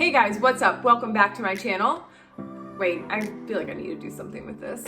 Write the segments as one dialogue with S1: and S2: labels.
S1: Hey guys, what's up? Welcome back to my channel. Wait, I feel like I need to do something with this.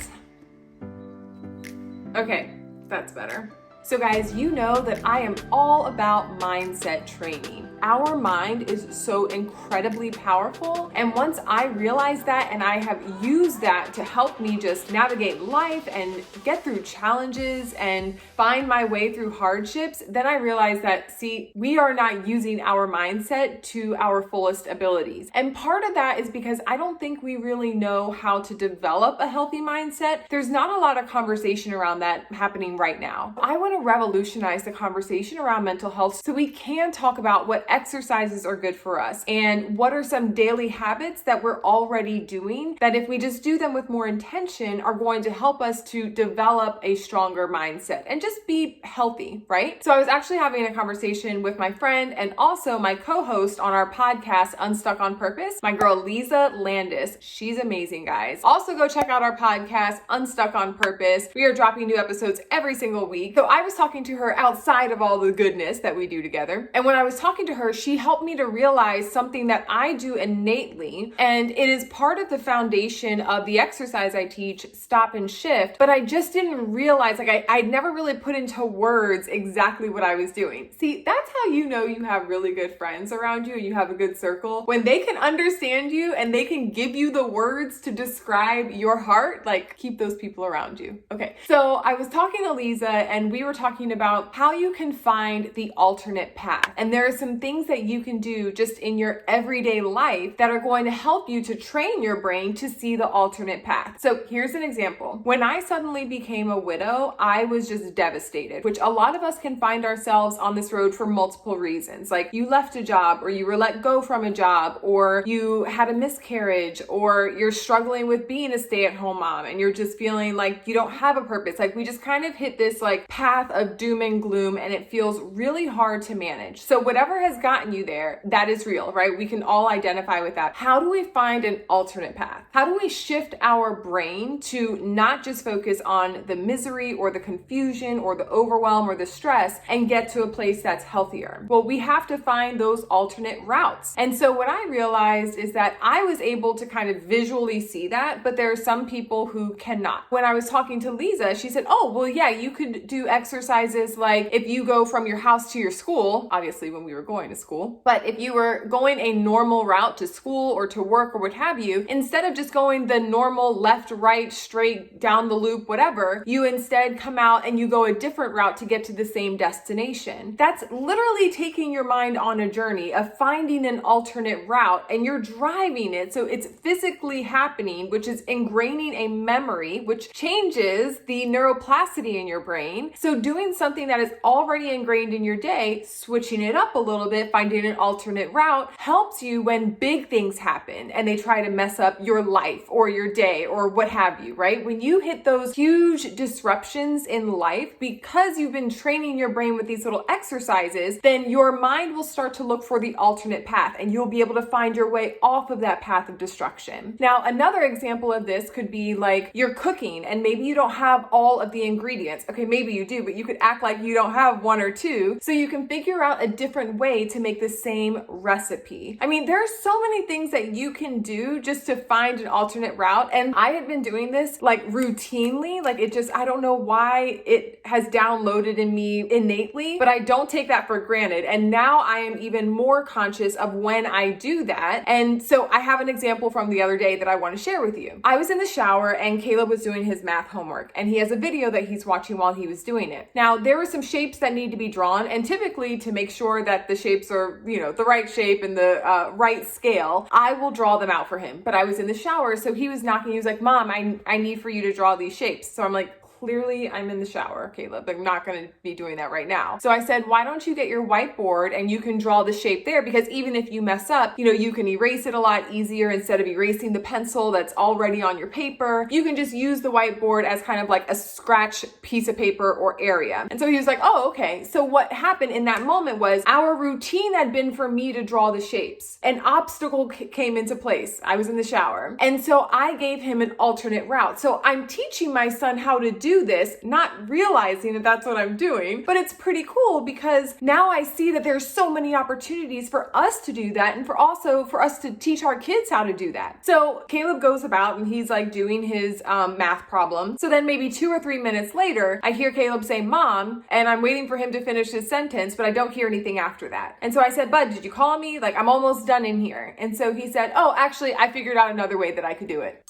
S1: Okay, that's better. So guys, you know that I am all about mindset training. Our mind is so incredibly powerful. And once I realized that and I have used that to help me just navigate life and get through challenges and find my way through hardships, then I realized that, see, we are not using our mindset to our fullest abilities. And part of that is because I don't think we really know how to develop a healthy mindset. There's not a lot of conversation around that happening right now. I want to revolutionize the conversation around mental health so we can talk about what exercises are good for us and what are some daily habits that we're already doing that if we just do them with more intention are going to help us to develop a stronger mindset and just be healthy, right? So I was actually having a conversation with my friend and also my co-host on our podcast, Unstuck On Purpose, my girl Lisa Landis. She's amazing, guys. Also go check out our podcast, Unstuck On Purpose. We are dropping new episodes every single week. So I was talking to her outside of all the goodness that we do together. And when I was talking to her, she helped me to realize something that I do innately. And it is part of the foundation of the exercise I teach, Stop and Shift. But I just didn't realize, I'd never really put into words exactly what I was doing. See, that's how you know you have really good friends around you and you have a good circle. When they can understand you and they can give you the words to describe your heart, like keep those people around you. Okay, so I was talking to Lisa and we were talking about how you can find the alternate path. And there are some things that you can do just in your everyday life that are going to help you to train your brain to see the alternate path. So here's an example. When I suddenly became a widow, I was just devastated, which a lot of us can find ourselves on this road for multiple reasons. Like you left a job or you were let go from a job or you had a miscarriage or you're struggling with being a stay-at-home mom and you're just feeling like you don't have a purpose. Like we just kind of hit this like path of doom and gloom and it feels really hard to manage. So whatever has gotten you there, that is real, right? We can all identify with that. How do we find an alternate path? How do we shift our brain to not just focus on the misery or the confusion or the overwhelm or the stress and get to a place that's healthier? Well, we have to find those alternate routes. And so what I realized is that I was able to kind of visually see that, but there are some people who cannot. When I was talking to Lisa, she said, oh, well, yeah, you could do exercises like if you go from your house to your school, obviously when we were going to school, but if you were going a normal route to school or to work or what have you, instead of just going the normal left, right, straight, down the loop, whatever, you instead come out and you go a different route to get to the same destination. That's literally taking your mind on a journey of finding an alternate route and you're driving it. So it's physically happening, which is ingraining a memory, which changes the neuroplasticity in your brain. So doing something that is already ingrained in your day, switching it up a little bit, finding an alternate route helps you when big things happen and they try to mess up your life or your day or what have you, right? When you hit those huge disruptions in life, because you've been training your brain with these little exercises, then your mind will start to look for the alternate path and you'll be able to find your way off of that path of destruction. Now, another example of this could be like you're cooking and maybe you don't have all of the ingredients. Okay, maybe you do, but you could act like you don't have one or two. So you can figure out a different way to make the same recipe. I mean, there are so many things that you can do just to find an alternate route. And I had been doing this like routinely, like it just, I don't know why it has downloaded in me innately, but I don't take that for granted. And now I am even more conscious of when I do that. And so I have an example from the other day that I want to share with you. I was in the shower and Caleb was doing his math homework and he has a video that he's watching while he was doing it. Now, there were some shapes that need to be drawn and typically to make sure that the shapes are, the right shape and the right scale, I will draw them out for him. But I was in the shower, so he was knocking, he was like, Mom, I need for you to draw these shapes. So I'm like, clearly I'm in the shower, Caleb. I'm not going to be doing that right now. So I said, why don't you get your whiteboard and you can draw the shape there? Because even if you mess up, you can erase it a lot easier instead of erasing the pencil that's already on your paper. You can just use the whiteboard as kind of like a scratch piece of paper or area. And so he was like, oh, okay. So what happened in that moment was our routine had been for me to draw the shapes. An obstacle came into place. I was in the shower. And so I gave him an alternate route. So I'm teaching my son how to do do this, not realizing that that's what I'm doing, but it's pretty cool because now I see that there's so many opportunities for us to do that and for us to teach our kids how to do that. So Caleb goes about and he's like doing his math problem. So then maybe 2 or 3 minutes later, I hear Caleb say, "Mom," and I'm waiting for him to finish his sentence, but I don't hear anything after that. And so I said, "Bud, did you call me? Like, I'm almost done in here." And so he said, "Oh, actually, I figured out another way that I could do it."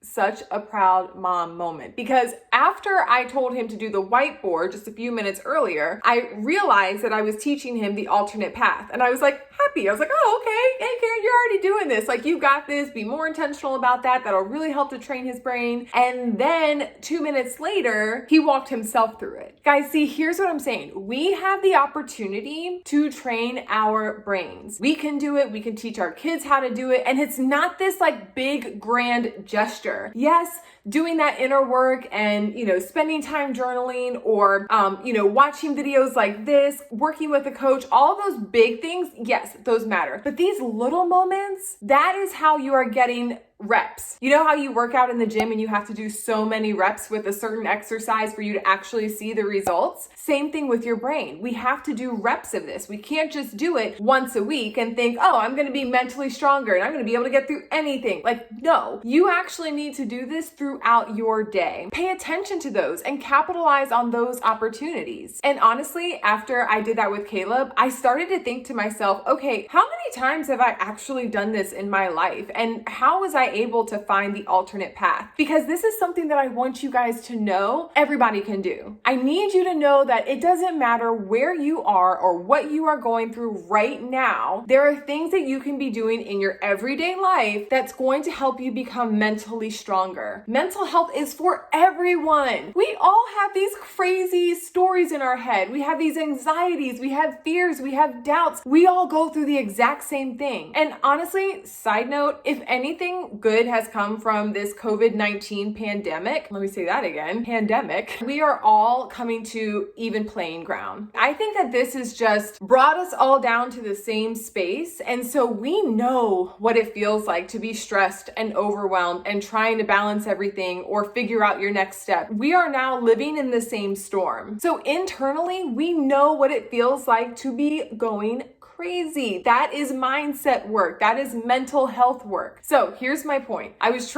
S1: Such a proud mom moment, because after I told him to do the whiteboard just a few minutes earlier, I realized that I was teaching him the alternate path, and I was like happy. I was like, "Oh, okay. Hey, Karen, you're already doing this. Like, you got this. Be more intentional about that. That'll really help to train his brain." And then 2 minutes later, he walked himself through it. Guys, see, here's what I'm saying. We have the opportunity to train our brains. We can do it. We can teach our kids how to do it. And it's not this like big grand gesture. Yes, doing that inner work and, spending time journaling or, watching videos like this, working with a coach, all those big things, yes, those matter. But these little moments, that is how you are getting reps. You know how you work out in the gym and you have to do so many reps with a certain exercise for you to actually see the results? Same thing with your brain. We have to do reps of this. We can't just do it once a week and think, "Oh, I'm going to be mentally stronger and I'm going to be able to get through anything." Like, no, you actually need to do this throughout your day. Pay attention to those and capitalize on those opportunities. And honestly, after I did that with Caleb, I started to think to myself, okay, how many times have I actually done this in my life? And how was I able to find the alternate path? Because this is something that I want you guys to know everybody can do. I need you to know that it doesn't matter where you are or what you are going through right now. There are things that you can be doing in your everyday life that's going to help you become mentally stronger. Mental health is for everyone. We all have these crazy stories in our head. We have these anxieties, we have fears, we have doubts. We all go through the exact same thing. And honestly, side note, if anything good has come from this COVID-19 pandemic, let me say that again, pandemic, we are all coming to even playing ground. I think that this has just brought us all down to the same space. And so we know what it feels like to be stressed and overwhelmed and trying to balance everything or figure out your next step. We are now living in the same storm. So internally, we know what it feels like to be going crazy. That is mindset work. That is mental health work. So here's my point. I was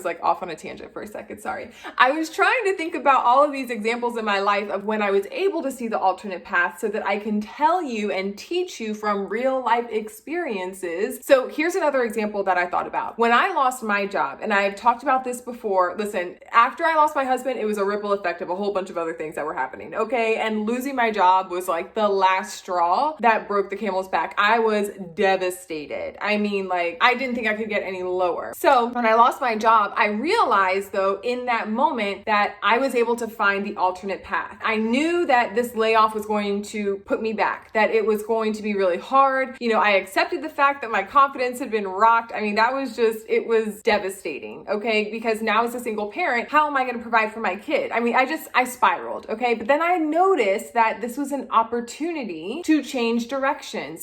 S1: like off on a tangent for a second, sorry. I was trying to think about all of these examples in my life of when I was able to see the alternate path so that I can tell you and teach you from real life experiences. So here's another example that I thought about. When I lost my job, and I've talked about this before, listen, after I lost my husband, it was a ripple effect of a whole bunch of other things that were happening, okay? And losing my job was like the last straw that broke the camel's back. I was devastated. I mean, like, I didn't think I could get any lower. So when I lost my job, I realized though in that moment that I was able to find the alternate path. I knew that this layoff was going to put me back, that it was going to be really hard. I accepted the fact that my confidence had been rocked. I mean, it was devastating, okay? Because now as a single parent, how am I going to provide for my kid? I mean, I spiraled, okay? But then I noticed that this was an opportunity to change directions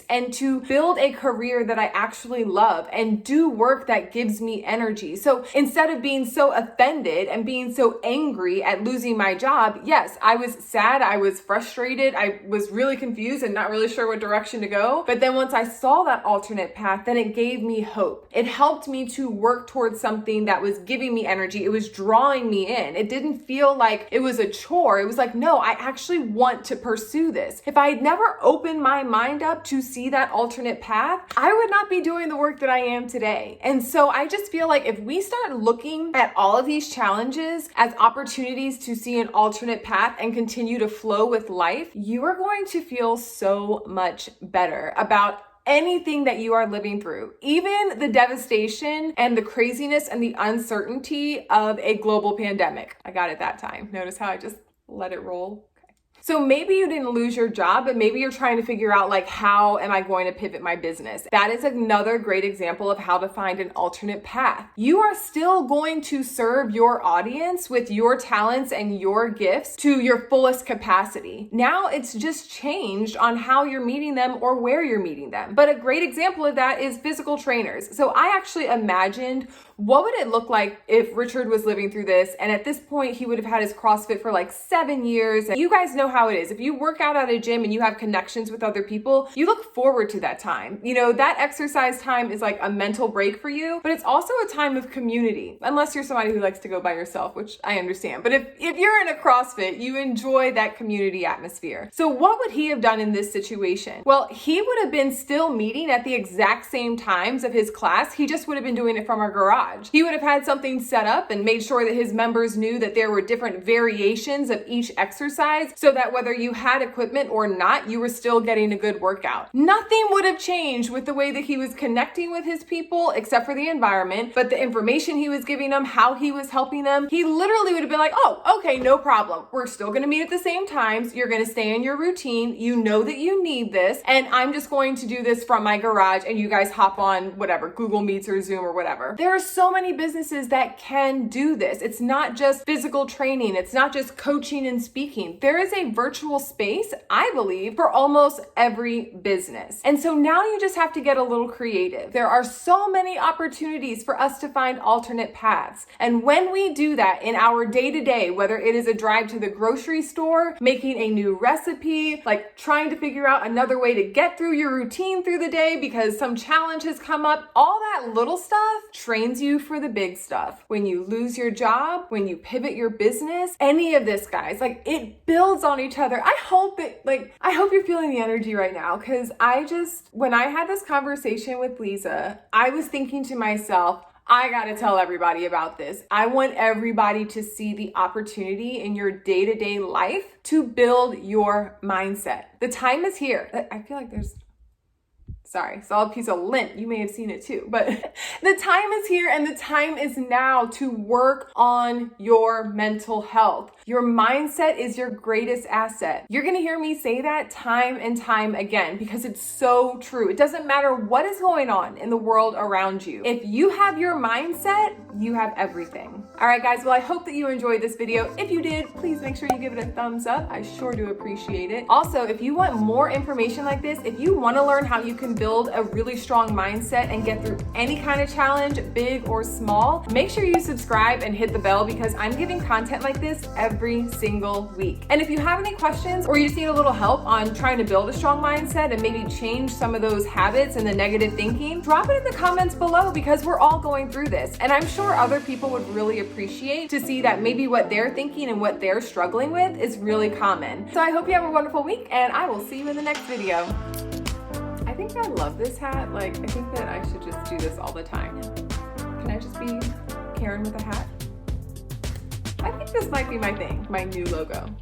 S1: and to build a career that I actually love and do work that gives me energy. So instead of being so offended and being so angry at losing my job, yes, I was sad, I was frustrated, I was really confused and not really sure what direction to go. But then once I saw that alternate path, then it gave me hope. It helped me to work towards something that was giving me energy. It was drawing me in. It didn't feel like it was a chore. It was like, no, I actually want to pursue this. If I had never opened my mind up to see that alternate path, I would not be doing the work that I am today. And so I just feel like if we start looking at all of these challenges as opportunities to see an alternate path and continue to flow with life, you are going to feel so much better about anything that you are living through, even the devastation and the craziness and the uncertainty of a global pandemic. I got it that time. Notice how I just let it roll. So maybe you didn't lose your job, but maybe you're trying to figure out like, how am I going to pivot my business? That is another great example of how to find an alternate path. You are still going to serve your audience with your talents and your gifts to your fullest capacity. Now it's just changed on how you're meeting them or where you're meeting them. But a great example of that is physical trainers. So I actually imagined, what would it look like if Richard was living through this? And at this point, he would have had his CrossFit for like 7 years. And you guys know how it is. If you work out at a gym and you have connections with other people, you look forward to that time. You know, that exercise time is like a mental break for you, but it's also a time of community, unless you're somebody who likes to go by yourself, which I understand. But if you're in a CrossFit, you enjoy that community atmosphere. So what would he have done in this situation? Well, he would have been still meeting at the exact same times of his class. He just would have been doing it from a garage. He would have had something set up and made sure that his members knew that there were different variations of each exercise, so that whether you had equipment or not, you were still getting a good workout. Nothing would have changed with the way that he was connecting with his people, except for the environment, but the information he was giving them, how he was helping them, he literally would have been like, oh, okay, no problem. We're still going to meet at the same times. You're going to stay in your routine. You know that you need this, and I'm just going to do this from my garage, and you guys hop on whatever, Google Meets or Zoom or whatever. There are so many businesses that can do this. It's not just physical training. It's not just coaching and speaking. There is a virtual space, I believe, for almost every business. And so now you just have to get a little creative. There are so many opportunities for us to find alternate paths. And when we do that in our day-to-day, whether it is a drive to the grocery store, making a new recipe, like trying to figure out another way to get through your routine through the day because some challenge has come up, all that little stuff trains you for the big stuff. When you lose your job, when you pivot your business, any of this, guys, like it builds on each other. I hope you're feeling the energy right now, because when I had this conversation with Lisa, I was thinking to myself, I gotta tell everybody about this. I want everybody to see the opportunity in your day-to-day life to build your mindset. The time is here. I feel like saw a piece of lint. You may have seen it too, but the time is here and the time is now to work on your mental health. Your mindset is your greatest asset. You're going to hear me say that time and time again, because it's so true. It doesn't matter what is going on in the world around you. If you have your mindset, you have everything. All right, guys. Well, I hope that you enjoyed this video. If you did, please make sure you give it a thumbs up. I sure do appreciate it. Also, if you want more information like this, if you want to learn how you can build a really strong mindset and get through any kind of challenge, big or small, make sure you subscribe and hit the bell, because I'm giving content like this every single week. And if you have any questions or you just need a little help on trying to build a strong mindset and maybe change some of those habits and the negative thinking, drop it in the comments below, because we're all going through this. And I'm sure other people would really appreciate to see that maybe what they're thinking and what they're struggling with is really common. So I hope you have a wonderful week, and I will see you in the next video. I think I love this hat. I think that I should just do this all the time. Can I just be Karen with a hat? I think this might be my thing, my new logo.